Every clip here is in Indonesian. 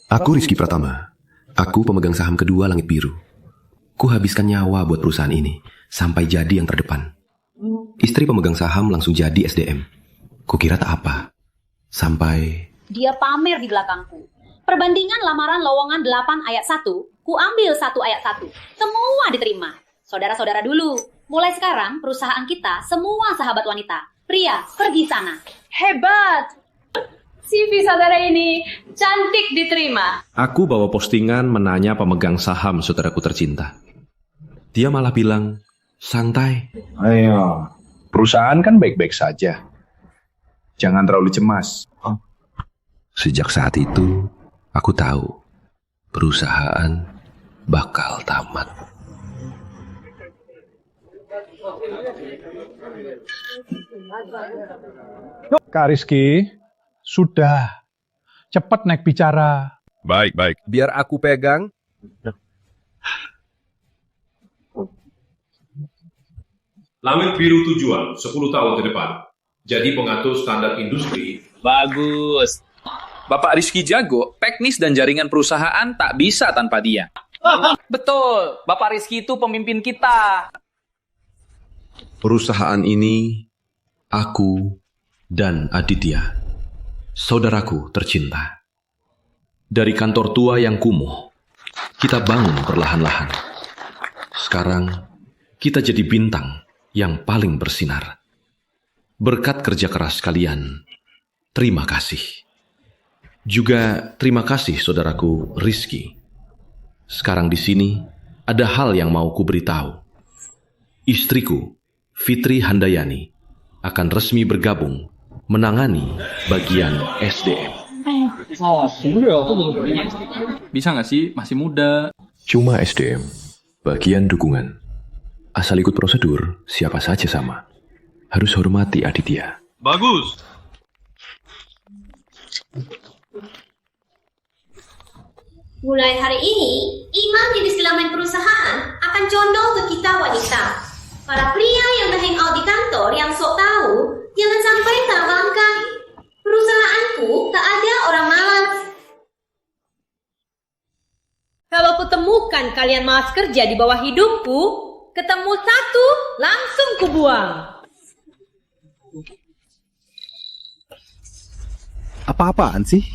Aku Rizky Pratama. Aku pemegang saham kedua Langit Biru. Ku habiskan nyawa buat perusahaan ini, sampai jadi yang terdepan. Istri pemegang saham langsung jadi SDM. Kukira tak apa. Sampai... Dia pamer di belakangku. Perbandingan lamaran lowongan 8 ayat 1, ku ambil 1 ayat 1. Semua diterima. Saudara-saudara dulu, mulai sekarang perusahaan kita semua sahabat wanita. Pria, pergi sana. Hebat! CV saudara ini cantik diterima. Aku bawa postingan menanya pemegang saham saudaraku tercinta. Dia malah bilang, santai. Ayo, perusahaan kan baik-baik saja. Jangan terlalu cemas. Sejak saat itu, aku tahu perusahaan bakal tamat. Kak Rizky, sudah. Cepat naik bicara. Baik. Biar aku pegang. Langit Biru tujuan 10 tahun ke depan. Jadi pengatur standar industri. Bagus. Bapak Rizky jago, teknis dan jaringan perusahaan tak bisa tanpa dia. Betul, Bapak Rizky itu pemimpin kita. Perusahaan ini, aku dan Aditya, saudaraku tercinta. Dari kantor tua yang kumuh, kita bangun perlahan-lahan. Sekarang, kita jadi bintang yang paling bersinar. Berkat kerja keras kalian, terima kasih. Juga terima kasih saudaraku Rizky. Sekarang di sini, ada hal yang mau ku beritahu. Istriku, Fitri Handayani, akan resmi bergabung menangani bagian SDM. Bisa nggak sih? Masih muda. Cuma SDM, bagian dukungan. Asal ikut prosedur, siapa saja sama. Harus hormati Aditya. Bagus. Mulai hari ini, iman jenis kelamin perusahaan akan condong ke kita wanita. Para pria yang hangout di kantor yang sok tahu, jangan sampai terbangkai. Perusahaanku tak ada orang malas. Kalau kutemukan kalian malas kerja di bawah hidungku, ketemu satu, langsung kubuang. Apa-apaan sih?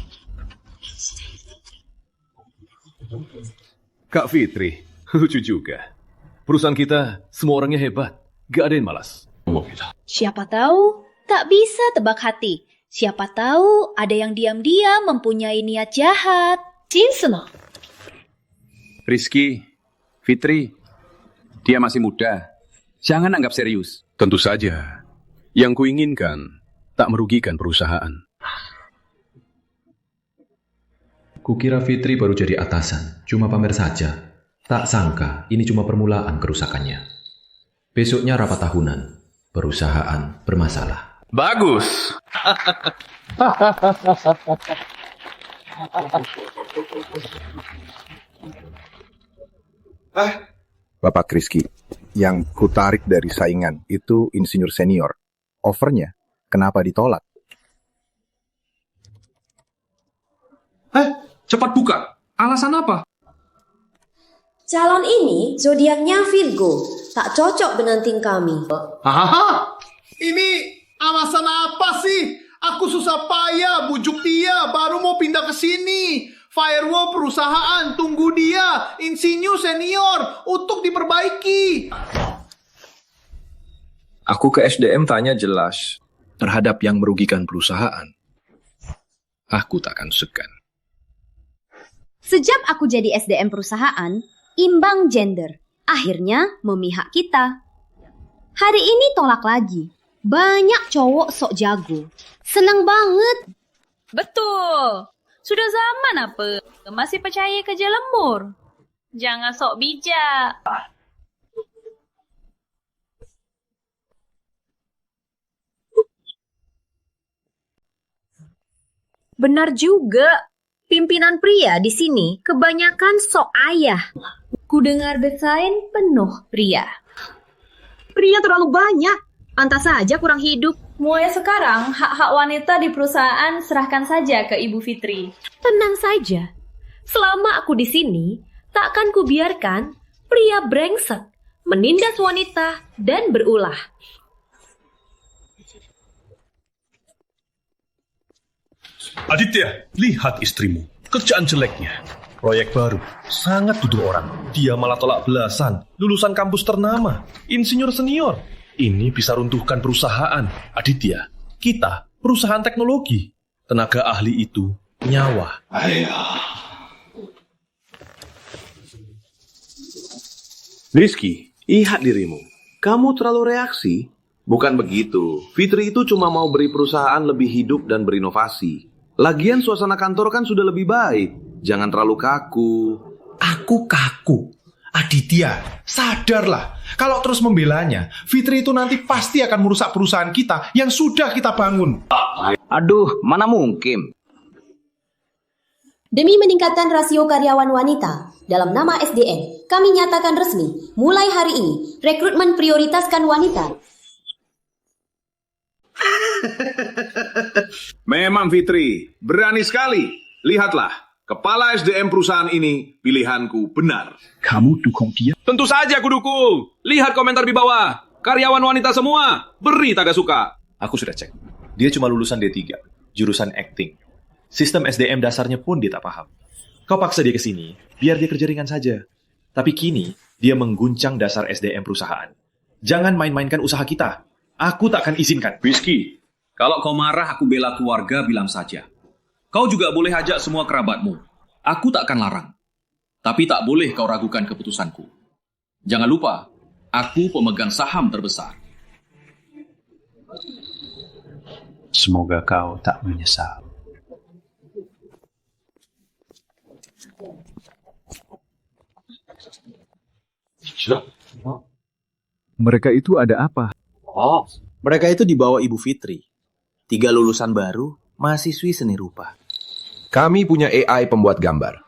Kak Fitri, lucu juga. Perusahaan kita semua orangnya hebat. Gak ada yang malas. Siapa tahu tak bisa tebak hati. Siapa tahu ada yang diam-diam mempunyai niat jahat. Cinsena. Rizky, Fitri, dia masih muda. Jangan anggap serius. Tentu saja. Yang kuinginkan tak merugikan perusahaan. Kukira Fitri baru jadi atasan, cuma pamer saja. Tak sangka ini cuma permulaan kerusakannya. Besoknya rapat tahunan, perusahaan bermasalah. Bagus. Bapak Rizky, yang kutarik dari saingan itu insinyur senior. Offernya, kenapa ditolak? Cepat buka. Alasan apa? Calon ini zodiaknya Virgo, tak cocok dengan tim kami. Hahaha, ini alasan apa sih? Aku susah payah bujuk dia, baru mau pindah ke sini. Firewall perusahaan, tunggu dia, insinyur senior, untuk diperbaiki. Aku ke SDM tanya jelas, terhadap yang merugikan perusahaan. Aku takkan segan. Sejak aku jadi SDM perusahaan, imbang gender. Akhirnya memihak kita. Hari ini tolak lagi. Banyak cowok sok jago. Senang banget. Betul. Sudah zaman apa? Masih percaya kerja lembur? Jangan sok bijak. Benar juga. Pimpinan pria di sini kebanyakan sok ayah. Kudengar desain penuh pria. Pria terlalu banyak. Pantas saja kurang hidup. Mulai sekarang, hak-hak wanita di perusahaan serahkan saja ke Ibu Fitri. Tenang saja. Selama aku di sini, takkan kubiarkan pria brengsek menindas wanita dan berulah. Aditya, lihat istrimu. Kerjaan jeleknya. Proyek baru, sangat duduk orang. Dia malah tolak belasan. Lulusan kampus ternama, insinyur senior. Ini bisa runtuhkan perusahaan. Aditya, kita perusahaan teknologi. Tenaga ahli itu nyawa. Rizky, lihat dirimu. Kamu terlalu reaksi. Bukan begitu. Fitri itu cuma mau beri perusahaan lebih hidup dan berinovasi. Lagian suasana kantor kan sudah lebih baik. Jangan terlalu kaku. Aku kaku. Aditya, sadarlah. Kalau terus membelanya, Fitri itu nanti pasti akan merusak perusahaan kita yang sudah kita bangun. Aduh, mana mungkin. Demi meningkatkan rasio karyawan wanita, dalam nama SDM, kami nyatakan resmi, mulai hari ini, rekrutmen prioritaskan wanita. Memang Fitri, berani sekali. Lihatlah, kepala SDM perusahaan ini pilihanku benar. Kamu dukung dia? Tentu saja aku dukung. Lihat komentar di bawah. Karyawan wanita semua. Beri tak suka. Aku sudah cek. Dia cuma lulusan D3, jurusan acting. Sistem SDM dasarnya pun dia tak paham. Kau paksa dia ke sini, biar dia kerja ringan saja. Tapi kini, dia mengguncang dasar SDM perusahaan. Jangan main-mainkan usaha kita. Aku tak akan izinkan. Rizky, kalau kau marah aku bela keluarga, bilang saja. Kau juga boleh ajak semua kerabatmu. Aku tak akan larang. Tapi tak boleh kau ragukan keputusanku. Jangan lupa, aku pemegang saham terbesar. Semoga kau tak menyesal. Mereka itu ada apa? Oh, mereka itu dibawa Ibu Fitri. 3 lulusan baru, mahasiswi seni rupa. Kami punya AI pembuat gambar.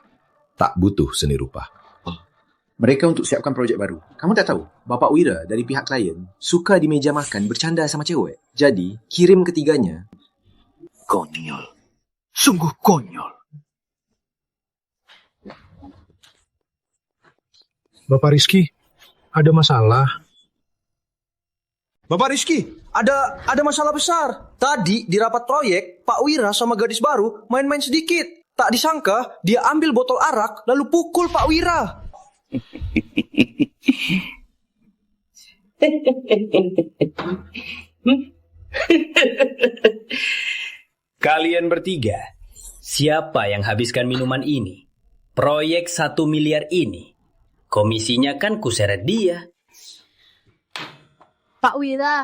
Tak butuh seni rupa. Mereka untuk siapkan proyek baru. Kamu tak tahu, Bapak Wira dari pihak klien suka di meja makan bercanda sama cewek. Jadi, kirim ketiganya. Konyol. Sungguh konyol. Bapak Rizky, ada masalah. Bapak Rizky, ada masalah besar. Tadi di rapat proyek, Pak Wira sama gadis baru main-main sedikit. Tak disangka, dia ambil botol arak lalu pukul Pak Wira. Kalian bertiga, siapa yang habiskan minuman ini? Proyek 1 miliar ini. Komisinya kan kuseret dia. Pak Wira,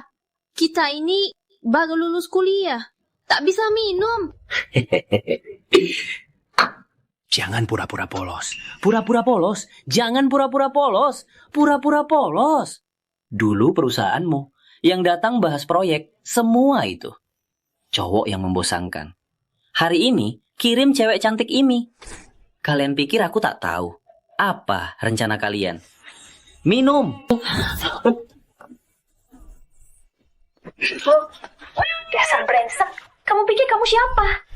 kita ini baru lulus kuliah. Tak bisa minum. Jangan pura-pura polos. Pura-pura polos. Jangan pura-pura polos. Pura-pura polos. Dulu perusahaanmu yang datang bahas proyek, semua itu. Cowok yang membosankan. Hari ini kirim cewek cantik ini. Kalian pikir aku tak tahu? Apa rencana kalian? Minum. Dasar brengsek. Kamu pikir kamu siapa?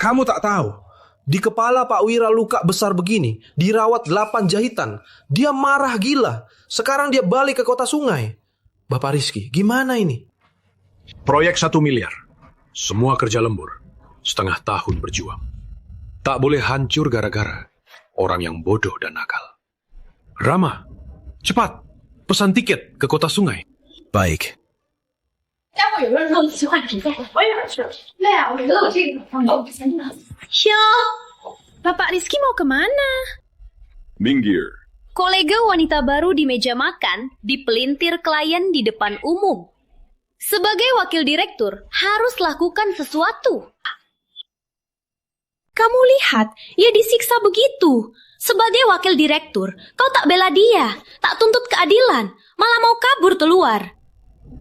Kamu tak tahu, di kepala Pak Wira luka besar begini, dirawat 8 jahitan. Dia marah gila. Sekarang dia balik ke kota sungai. Bapak Rizky, gimana ini? Proyek 1 miliar. Semua kerja lembur. Setengah tahun berjuang. Tak boleh hancur gara-gara orang yang bodoh dan nakal. Rama, cepat. Pesan tiket ke kota sungai. Baik. Yo, Bapak Rizky mau kemana? Minggir. Kolega wanita baru di meja makan dipelintir klien di depan umum. Sebagai wakil direktur, harus lakukan sesuatu. Kamu lihat, ia disiksa begitu. Sebagai wakil direktur, kau tak bela dia, tak tuntut keadilan, malah mau kabur keluar.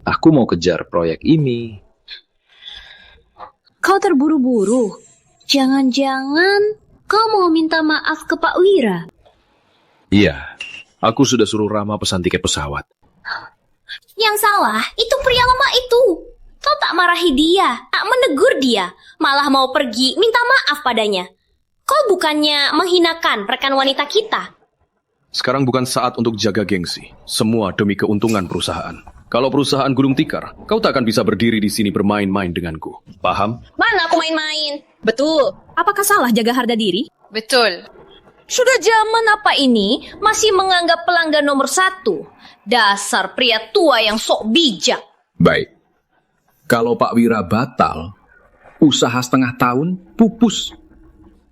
Aku mau kejar proyek ini. Kau terburu-buru. Jangan-jangan kau mau minta maaf ke Pak Wira. Iya, aku sudah suruh Rama pesan tiket pesawat. Yang salah, itu pria lemah itu. Kau tak marahi dia, tak menegur dia, malah mau pergi minta maaf padanya. Kau bukannya menghinakan rekan wanita kita? Sekarang bukan saat untuk jaga gengsi. Semua demi keuntungan perusahaan. Kalau perusahaan gulung tikar, kau tak akan bisa berdiri di sini bermain-main denganku. Paham? Mana aku main-main? Betul. Apakah salah jaga harga diri? Betul. Sudah zaman apa ini masih menganggap pelanggan nomor 1? Dasar pria tua yang sok bijak. Baik. Kalau Pak Wira batal, usaha setengah tahun pupus.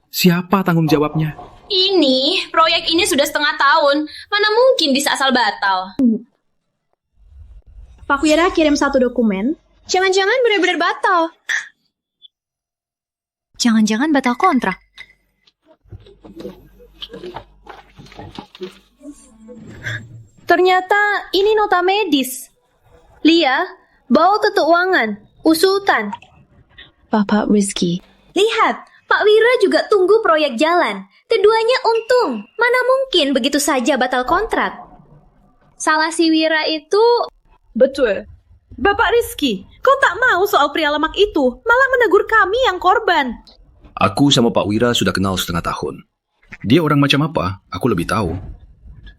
Siapa tanggung jawabnya? Ini, proyek ini sudah setengah tahun. Mana mungkin bisa asal batal? Pak Wira kirim 1 dokumen. Jangan-jangan benar-benar batal. Jangan-jangan batal kontrak. Ternyata ini nota medis. Lia, bawa ke keuangan, usultan. Bapak Rizky. Lihat, Pak Wira juga tunggu proyek jalan. Keduanya untung. Mana mungkin begitu saja batal kontrak? Salah si Wira itu... Betul. Bapak Rizky, kau tak mau soal pria lemak itu, malah menegur kami yang korban. Aku sama Pak Wira sudah kenal setengah tahun. Dia orang macam apa? Aku lebih tahu.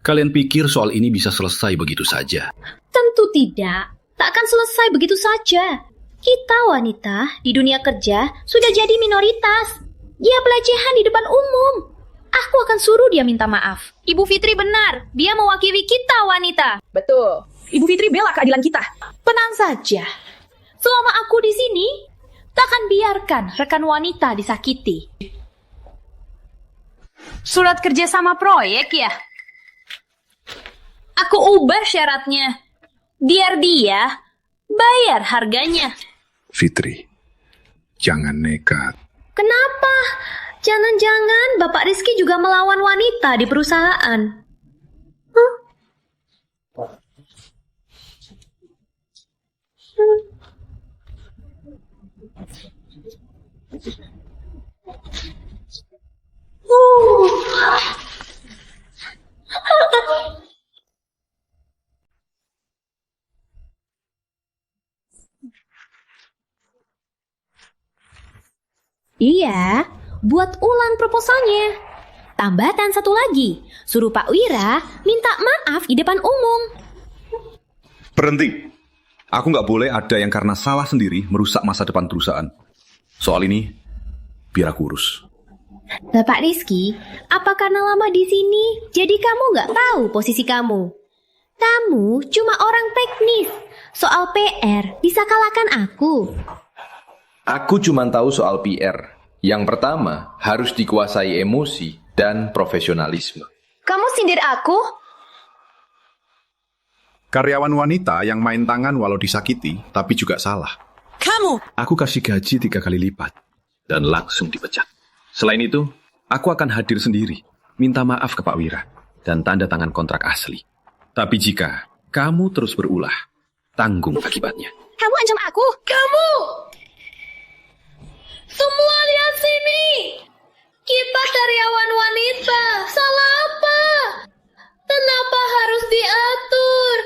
Kalian pikir soal ini bisa selesai begitu saja? Tentu tidak. Tak akan selesai begitu saja. Kita wanita di dunia kerja sudah jadi minoritas. Dia pelecehan di depan umum. Aku akan suruh dia minta maaf. Ibu Fitri benar. Dia mewakili kita wanita. Betul. Ibu Fitri bela keadilan kita. Tenang saja. Selama aku di sini, takkan biarkan rekan wanita disakiti. Surat kerjasama proyek ya? Aku ubah syaratnya. Biar dia bayar harganya. Fitri, jangan nekat. Kenapa? Jangan-jangan Bapak Rizky juga melawan wanita di perusahaan. Iya, buat ulang proposalnya. Tambahkan 1 lagi, suruh Pak Wira minta maaf di depan umum. Berhenti. Aku nggak boleh ada yang karena salah sendiri merusak masa depan perusahaan. Soal ini, biar aku urus. Bapak Rizky, apa karena lama di sini, jadi kamu nggak tahu posisi kamu? Kamu cuma orang teknis. Soal PR, bisa kalahkan aku. Aku cuma tahu soal PR. Yang pertama, harus dikuasai emosi dan profesionalisme. Kamu sindir aku? Karyawan wanita yang main tangan walau disakiti, tapi juga salah. Kamu! Aku kasih gaji 3 kali lipat. Dan langsung dipecat. Selain itu, aku akan hadir sendiri. Minta maaf ke Pak Wira. Dan tanda tangan kontrak asli. Tapi jika kamu terus berulah, tanggung akibatnya. Kamu ancam aku? Kamu! Semua lihat sini! Kita karyawan wanita. Salah apa? Kenapa harus diatur?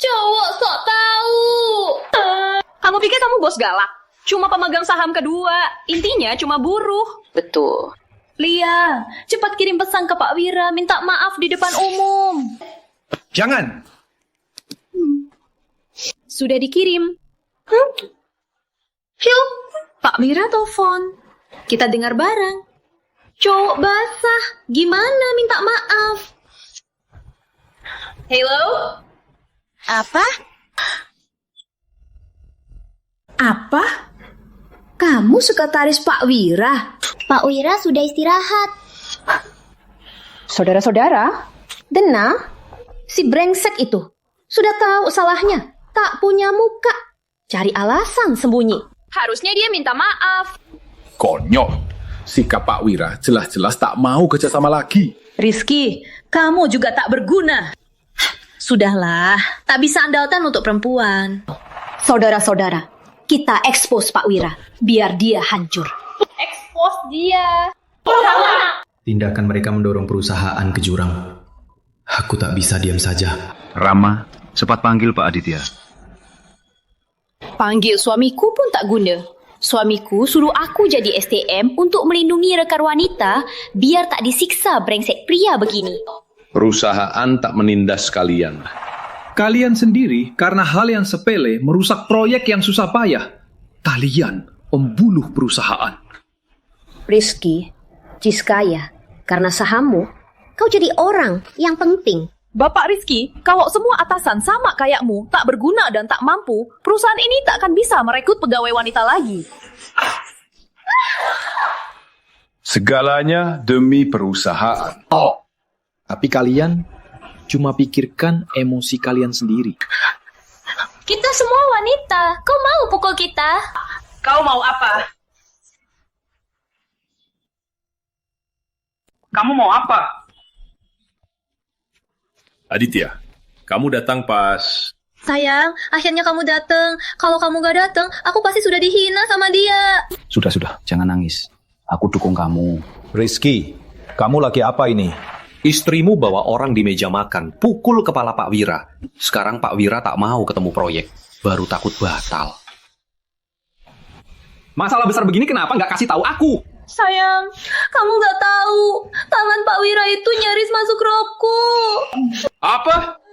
Cowok sok tahu. Kamu pikir kamu bos galak? Cuma pemegang saham kedua. Intinya cuma buruh. Betul. Lia, cepat kirim pesan ke Pak Wira. Minta maaf di depan umum. Jangan. Sudah dikirim. Yuk, Pak Wira telepon. Kita dengar bareng. Cowok basah. Gimana minta maaf? Hello? Apa? Apa? Kamu sekretaris Pak Wira? Pak Wira sudah istirahat. Saudara-saudara, Dena, si brengsek itu sudah tahu salahnya, tak punya muka, cari alasan sembunyi. Harusnya dia minta maaf. Konyol. Sikap Pak Wira jelas-jelas tak mau kerjasama lagi. Rizky, kamu juga tak berguna. Sudahlah, tak bisa andalkan untuk perempuan. Saudara-saudara, kita expose Pak Wira, biar dia hancur. Expose dia. Tindakan mereka mendorong perusahaan ke jurang. Aku tak bisa diam saja. Rama, cepat panggil Pak Aditya. Panggil suamiku pun tak guna. Suamiku suruh aku jadi STM untuk melindungi rekan wanita biar tak disiksa brengsek pria begini. Perusahaan tak menindas kalian. Kalian sendiri karena hal yang sepele merusak proyek yang susah payah. Kalian pembunuh perusahaan. Rizky, Ciskaya, karena sahammu, kau jadi orang yang penting. Bapak Rizky, kalau semua atasan sama kayakmu, tak berguna dan tak mampu, perusahaan ini tak akan bisa merekrut pegawai wanita lagi. Segalanya demi perusahaan. Tapi kalian cuma pikirkan emosi kalian sendiri. Kita semua wanita, kau mau pukul kita? Kau mau apa? Kamu mau apa? Aditya, kamu datang pas... Sayang, akhirnya kamu datang. Kalau kamu gak datang, aku pasti sudah dihina sama dia. Sudah, jangan nangis. Aku dukung kamu. Rizky, kamu lagi apa ini? Istrimu bawa orang di meja makan, pukul kepala Pak Wira. Sekarang Pak Wira tak mau ketemu proyek, baru takut batal. Masalah besar begini kenapa nggak kasih tahu aku? Sayang, kamu gak tahu. Tangan Pak Wira itu nyaris masuk rokku. Apa?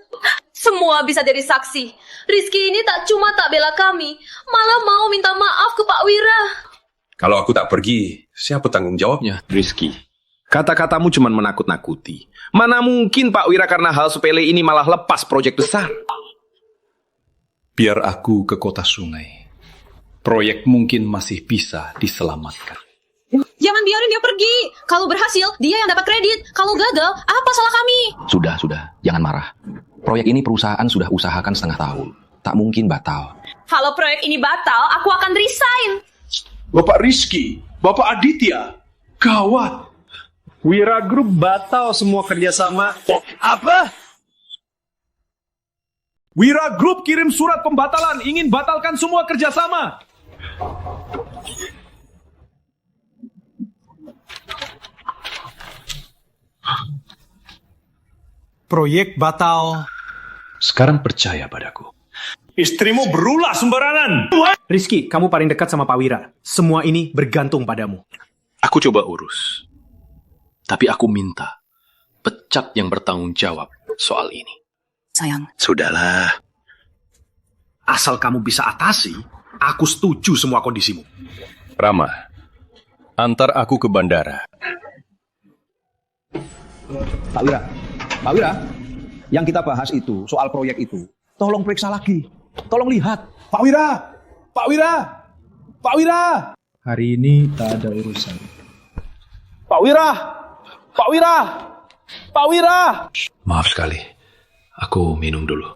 Semua bisa jadi saksi. Rizky ini tak cuma tak bela kami, malah mau minta maaf ke Pak Wira. Kalau aku tak pergi, siapa tanggung jawabnya? Rizky, kata-katamu cuma menakut-nakuti. Mana mungkin Pak Wira karena hal sepele ini malah lepas proyek besar? Biar aku ke kota sungai. Proyek mungkin masih bisa diselamatkan. Jangan biarin dia pergi. Kalau berhasil, dia yang dapat kredit. Kalau gagal, apa salah kami? Sudah, jangan marah. Proyek ini perusahaan sudah usahakan setengah tahun. Tak mungkin batal. Kalau proyek ini batal, aku akan resign. Bapak Rizky, Bapak Aditya, gawat. Wira Group batal semua kerjasama. Apa? Wira Group kirim surat pembatalan, ingin batalkan semua kerjasama. Proyek batal. Sekarang percaya padaku. Istrimu berulah sembarangan. Rizky, kamu paling dekat sama Pak Wira. Semua ini bergantung padamu. Aku coba urus. Tapi aku minta pecat yang bertanggung jawab soal ini. Sayang. Sudahlah. Asal kamu bisa atasi, aku setuju semua kondisimu. Rama, antar aku ke bandara. Pak Wira, yang kita bahas itu, soal proyek itu, tolong periksa lagi. Tolong lihat. Pak Wira. Hari ini tak ada urusan. Pak Wira. Maaf sekali. Aku minum dulu.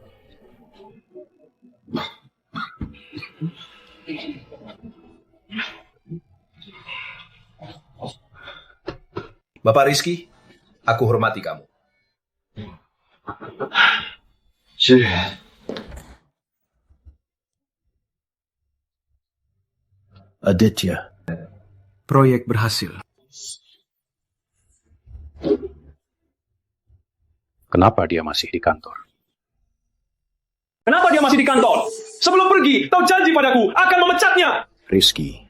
Bapak Rizky, aku hormati kamu. Aditya, proyek berhasil. Kenapa dia masih di kantor? Kenapa dia masih di kantor? Sebelum pergi, kau janji padaku akan memecatnya. Rizky,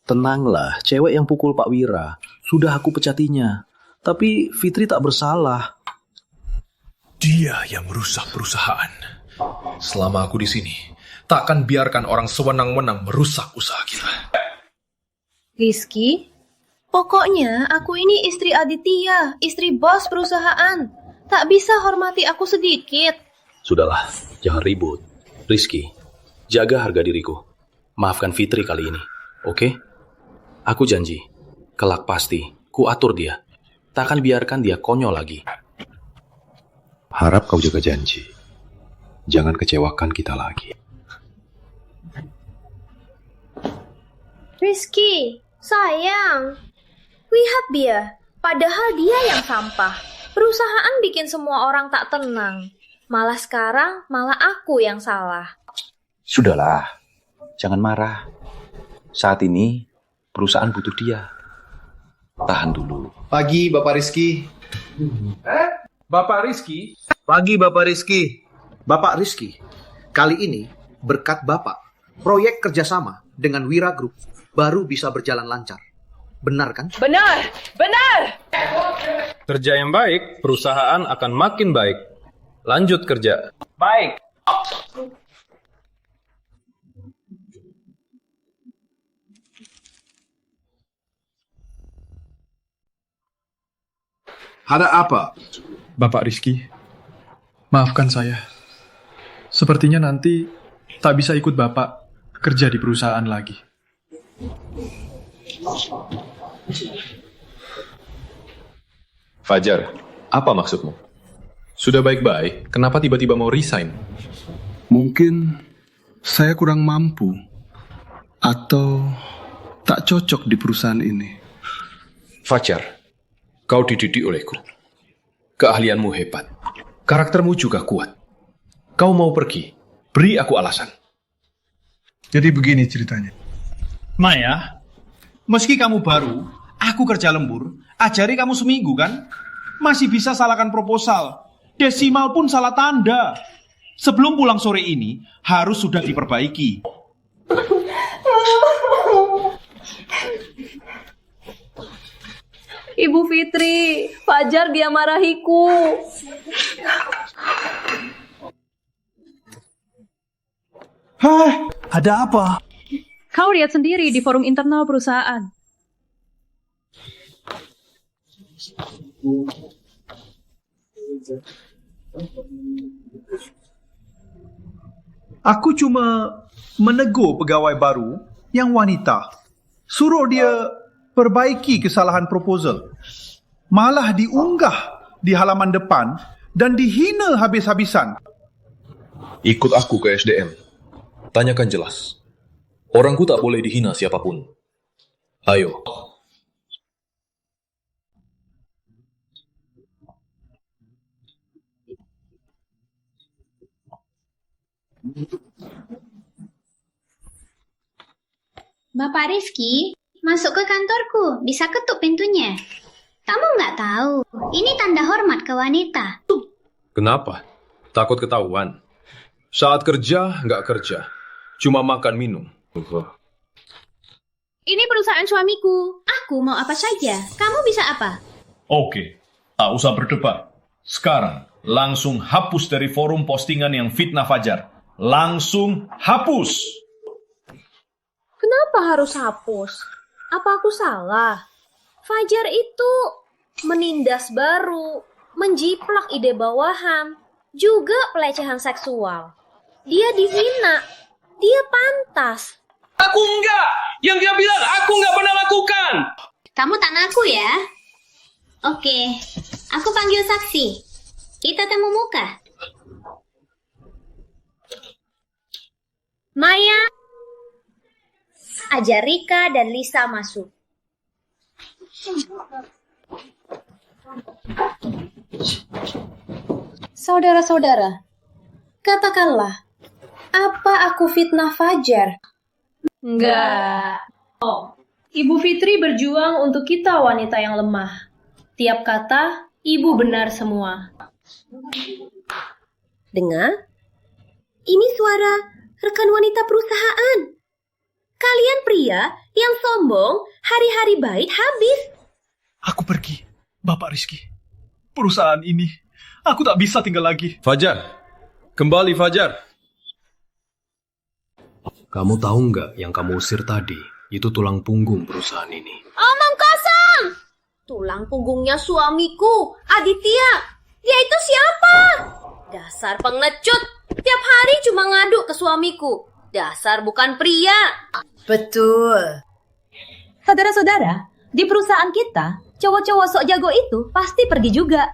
tenanglah. Cewek yang pukul Pak Wira, sudah aku pecatinya. Tapi Fitri tak bersalah. Dia yang merusak perusahaan. Selama aku di sini, tak akan biarkan orang sewenang-wenang merusak usaha kita. Rizky, pokoknya aku ini istri Aditya, istri bos perusahaan. Tak bisa hormati aku sedikit. Sudahlah, jangan ribut. Rizky, jaga harga diriku. Maafkan Fitri kali ini, oke? Aku janji, kelak pasti ku atur dia. Tak akan biarkan dia konyol lagi. Harap kau jaga janji. Jangan kecewakan kita lagi. Rizky, sayang. Lihat dia, padahal dia yang sampah. Perusahaan bikin semua orang tak tenang. Malah sekarang, malah aku yang salah. Sudahlah, jangan marah. Saat ini, perusahaan butuh dia. Tahan dulu. Pagi, Bapak Rizky. Bapak Rizky? Pagi, Bapak Rizky. Bapak Rizky, kali ini berkat Bapak, proyek kerjasama dengan Wira Group baru bisa berjalan lancar. Benar kan? Benar, benar. Kerja yang baik, perusahaan akan makin baik. Lanjut kerja. Baik. Ada apa? Bapak Rizky, maafkan saya. Sepertinya nanti tak bisa ikut Bapak kerja di perusahaan lagi. Fajar, apa maksudmu? Sudah baik-baik, kenapa tiba-tiba mau resign? Mungkin saya kurang mampu atau tak cocok di perusahaan ini. Fajar, kau dididik olehku. Keahlianmu hebat. Karaktermu juga kuat. Kau mau pergi, beri aku alasan. Jadi begini ceritanya. Maya, meski kamu baru, aku kerja lembur, ajari kamu seminggu kan? Masih bisa salahkan proposal. Desimal pun salah tanda. Sebelum pulang sore ini, harus sudah diperbaiki. Ibu Fitri, Fajar dia marahiku. Hah, ada apa? Kau lihat sendiri di forum internal perusahaan. Aku cuma menegur pegawai baru yang wanita. Suruh dia perbaiki kesalahan proposal. Malah diunggah di halaman depan dan dihina habis-habisan. Ikut aku ke SDM. Tanyakan jelas. Orangku tak boleh dihina siapapun. Ayo. Bapak Rizky, masuk ke kantorku. Bisa ketuk pintunya. Kamu nggak tahu, ini tanda hormat ke wanita. Kenapa? Takut ketahuan? Saat kerja, nggak kerja. Cuma makan minum. Ini perusahaan suamiku. Aku mau apa saja. Kamu bisa apa? Oke, tak usah berdebat. Sekarang, langsung hapus dari forum postingan yang fitnah Fajar. Langsung hapus! Kenapa harus hapus? Apa aku salah? Fajar itu menindas baru, menjiplak ide bawahan, juga pelecehan seksual. Dia dihina, dia pantas. Aku enggak! Yang dia bilang aku enggak pernah lakukan! Kamu tak ngaku ya? Oke, aku panggil saksi. Kita temu muka. Maya, ajar Rika dan Lisa masuk. Saudara-saudara, katakanlah, apa aku fitnah Fajar? Enggak. Oh, Ibu Fitri berjuang untuk kita wanita yang lemah. Tiap kata, Ibu benar semua. Dengar? Ini suara rekan wanita perusahaan. Kalian pria yang sombong, hari-hari baik habis. Aku pergi, Bapak Rizky. Perusahaan ini, aku tak bisa tinggal lagi. Fajar, kembali Fajar. Kamu tahu nggak yang kamu usir tadi? Itu tulang punggung perusahaan ini. Omong kosong! Tulang punggungnya suamiku, Aditya. Dia itu siapa? Dasar pengecut. Tiap hari cuma ngadu ke suamiku. Dasar bukan pria. Betul. Saudara-saudara, di perusahaan kita, cowok-cowok sok jago itu pasti pergi juga.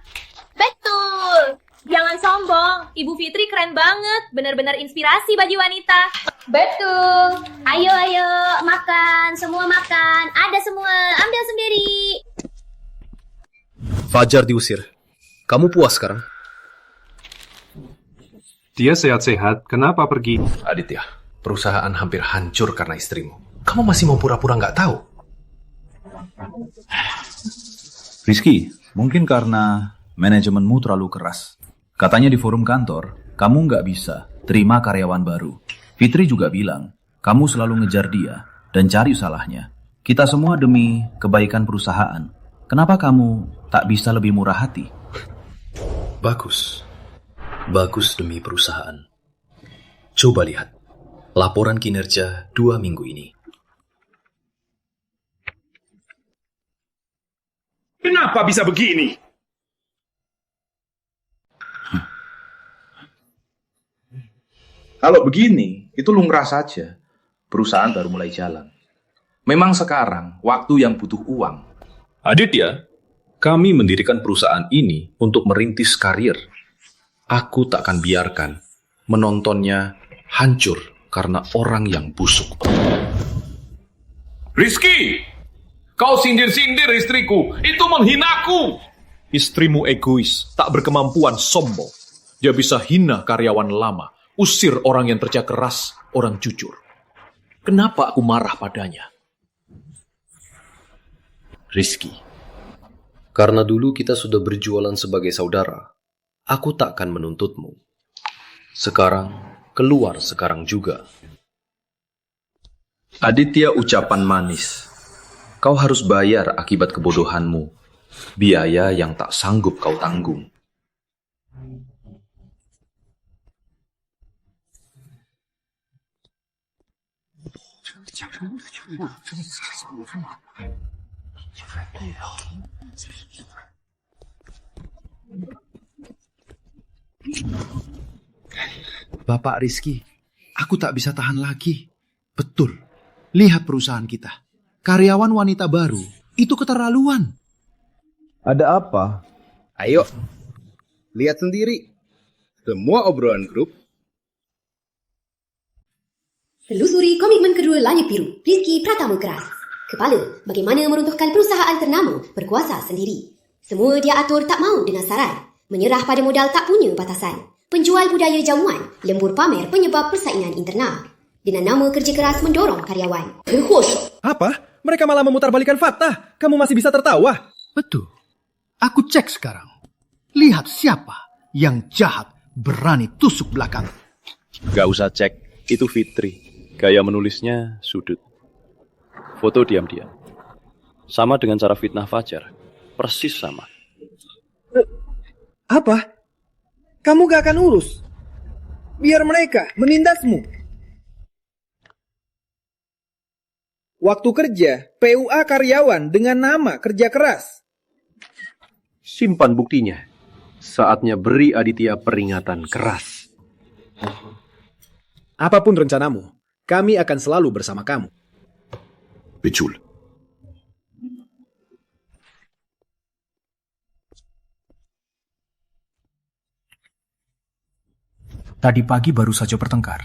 Betul. Jangan sombong. Ibu Fitri keren banget. Benar-benar inspirasi bagi wanita. Betul. Ayo, makan. Semua makan. Ada semua. Ambil sendiri. Fajar diusir. Kamu puas sekarang? Dia sehat-sehat, kenapa pergi? Aditya, perusahaan hampir hancur karena istrimu. Kamu masih mau pura-pura nggak tahu? Rizky, mungkin karena manajemenmu terlalu keras. Katanya di forum kantor, kamu nggak bisa terima karyawan baru. Fitri juga bilang, Kamu selalu ngejar dia dan cari salahnya. Kita semua demi kebaikan perusahaan. Kenapa kamu tak bisa lebih murah hati? Bagus. Bagus demi perusahaan. Coba lihat laporan kinerja 2 minggu ini. Kenapa bisa begini? Kalau begini, itu lumrah saja. Perusahaan baru mulai jalan. Memang sekarang waktu yang butuh uang. Aditya, kami mendirikan perusahaan ini untuk merintis karir. Aku tak akan biarkan menontonnya hancur karena orang yang busuk. Rizky, kau sindir-sindir istriku. Itu menghinaku. Istrimu egois, tak berkemampuan, sombong. Dia bisa hina karyawan lama, usir orang yang kerja keras, orang jujur. Kenapa aku marah padanya? Rizky, karena dulu kita sudah berjualan sebagai saudara, aku tak akan menuntutmu. Sekarang, keluar sekarang juga. Aditya, ucapan manis. Kau harus bayar akibat kebodohanmu. Biaya yang tak sanggup kau tanggung. Bapak Rizky, aku tak bisa tahan lagi. Betul, lihat perusahaan kita. Karyawan wanita baru, itu keterlaluan. Ada apa? Ayo, lihat sendiri. Semua obrolan grup. Telusuri komitmen kedua Langit Biru, Rizky Pratama Keras. Kepala, bagaimana meruntuhkan perusahaan ternama berkuasa sendiri. Semua dia atur tak mau dengan saran. Menyerah pada modal tak punya batasan. Penjual budaya jamuan, lembur pamer penyebab persaingan internal. Dengan nama kerja keras mendorong karyawan. Kehosok. Apa? Mereka malah memutarbalikkan fakta. Kamu masih bisa tertawa? Betul. Aku cek sekarang. Lihat siapa yang jahat berani tusuk belakang. Gak usah cek, itu Fitri. Gaya menulisnya sudut. Foto diam-diam. Sama dengan cara fitnah Fajar. Persis sama. Apa? Kamu gak akan urus? Biar mereka menindasmu. Waktu kerja, PUA karyawan dengan nama kerja keras. Simpan buktinya. Saatnya beri Aditya peringatan keras. Apapun rencanamu, kami akan selalu bersama kamu. Betul. Tadi pagi baru saja bertengkar.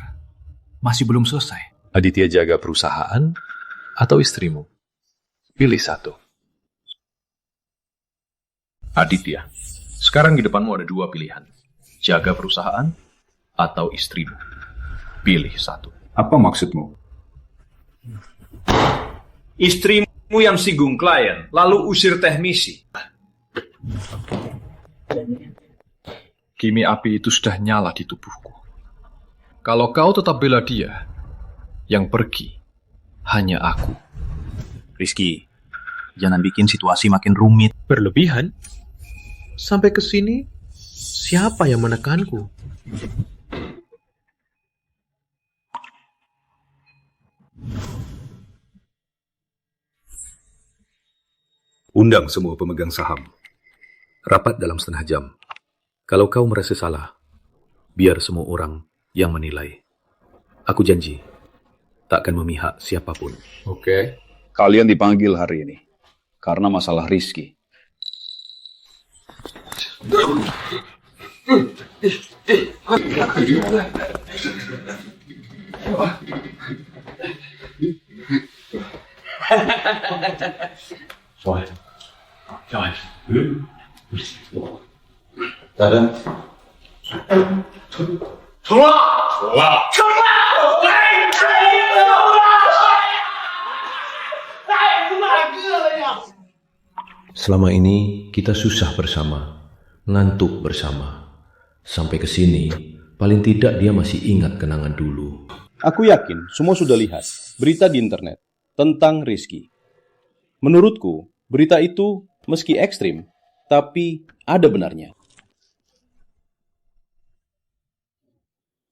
Masih belum selesai. Aditya jaga perusahaan atau istrimu? Pilih satu. Aditya, sekarang di depanmu ada 2 pilihan. Jaga perusahaan atau istrimu. Pilih satu. Apa maksudmu? Istrimu yang singgung klien, lalu usir teknisi. Kimi api itu sudah nyala di tubuhku. Kalau kau tetap bela dia, yang pergi hanya aku. Rizky, jangan bikin situasi makin rumit. Berlebihan? Sampai ke sini, siapa yang menekanku? Undang semua pemegang saham. Rapat dalam setengah jam. Kalau kau merasa salah, biar semua orang yang menilai. Aku janji, tak akan memihak siapapun. Oke. Kalian dipanggil hari ini karena masalah Rizky. Selama ini kita susah bersama, ngantuk bersama. Sampai ke sini, paling tidak dia masih ingat kenangan dulu. Aku yakin semua sudah lihat berita di internet tentang Rizky. Menurutku, berita itu meski ekstrim, tapi ada benarnya.